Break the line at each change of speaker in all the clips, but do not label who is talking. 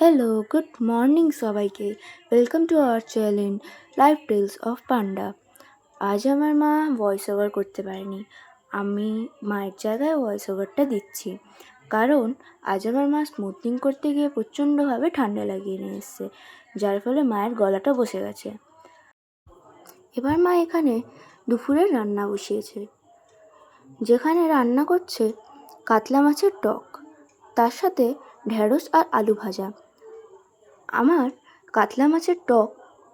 Hello, good morning সবাইকে। Welcome to our channel life tales of Panda. আজ আমার মা ভয়েস ওভার করতে পারেনি, আমি মায়ের জায়গায় ভয়েস ওভারটা দিচ্ছি। কারণ আজ আমার মা স্মুথনিং করতে গিয়ে প্রচণ্ডভাবে ঠান্ডা লাগিয়ে নিয়ে এসছে, যার ফলে মায়ের গলাটা বসে গেছে। এবার মা এখানে দুপুরের রান্না বসিয়েছে, যেখানে রান্না করছে কাতলা মাছের টক, তার সাথে ঢ্যাঁড়স আর আলু ভাজা। আমার কাতলা মাছের টক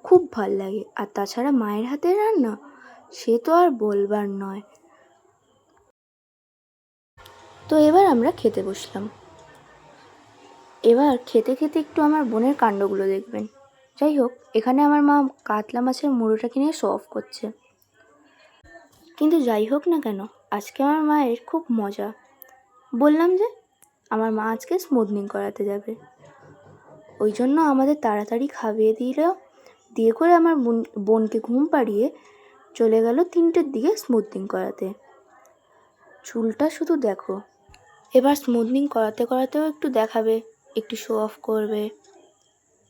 খুব ভাল লাগে, আর তাছাড়া মায়ের হাতের রান্না সে তো আর বলবার নয়। তো এবার আমরা খেতে বসলাম। এবার খেতে খেতে একটু আমার বোনের কাণ্ডগুলো দেখবেন। যাই হোক, এখানে আমার মা কাতলা মাছের মুড়োটাকে নিয়ে শো অফ করছে। কিন্তু যাই হোক না কেন, আজকে আমার মায়ের খুব মজা। বললাম যে আমার মা আজকে স্মুথনিং করাতে যাবে, ওই জন্য আমাদের তাড়াতাড়ি খাইয়ে দিয়ে করে আমার বোনকে ঘুম পাড়িয়ে চলে গেল 3টের দিকে স্মুথনিং করাতে। চুলটা শুধু দেখো। এবার স্মুথনিং করাতে করাতেও একটু দেখাবে, একটু শো অফ করবে।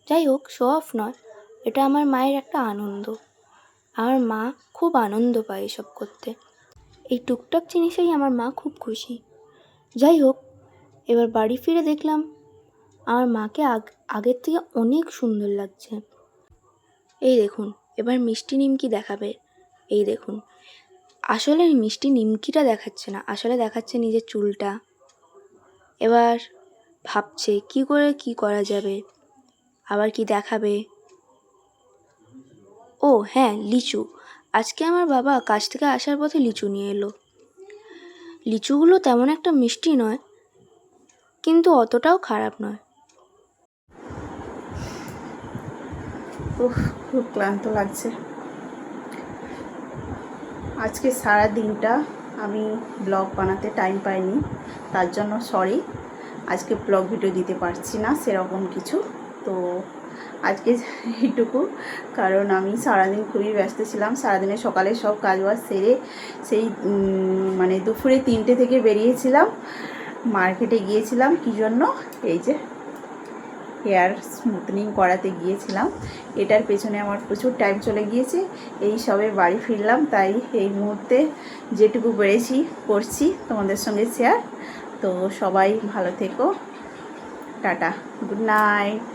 যাই হোক, শো অফ নয়, এটা আমার মায়ের একটা আনন্দ। আমার মা খুব আনন্দ পায় এসব করতে। এই টুকটাক জিনিসেই আমার মা খুব খুশি। যাই হোক, এবার বাড়ি ফিরে দেখলাম আমার মাকে আগের থেকে অনেক সুন্দর লাগছে। এই দেখুন, এবার মিষ্টি নিমকি দেখাবে। এই দেখুন, আসলে মিষ্টি নিমকিটা দেখাচ্ছে না, আসলে দেখাচ্ছে নিজের চুলটা। এবার ভাবছে কি করে কি করা যাবে, আবার কি দেখাবে। ও হ্যাঁ, লিচু। আজকে আমার বাবা কাজ থেকে আসার পথে লিচু নিয়ে এলো। লিচুগুলো তেমন একটা মিষ্টি নয়, কিন্তু অতটাও খারাপ নয়।
খুব ক্লান্ত লাগছে। আজকে সারা দিনটা আমি ব্লগ বানাতে টাইম পাইনি, তার জন্য সরি। আজকে ব্লগ ভিডিও দিতে পারছি না সেরকম কিছু। তো আজকে এইটুকু, কারণ আমি সারাদিন খুবই ব্যস্ত ছিলাম। সারাদিনে সকালে সব কাজবাজ সেরে সেই দুপুরে 3টে থেকে বেরিয়েছিলাম, মার্কেটে গিয়েছিলাম। কী জন্য? এই যে হেয়ার স্মুথনিং করাতে গিয়েছিলাম। এটার পেছনে আমার প্রচুর টাইম চলে গিয়েছে। এই সবে বাড়ি ফিরলাম, তাই এই মুহূর্তে যেটুকু পেরেছি করছি তোমাদের সঙ্গে শেয়ার। তো সবাই ভালো থেকো, টাটা, গুড নাইট।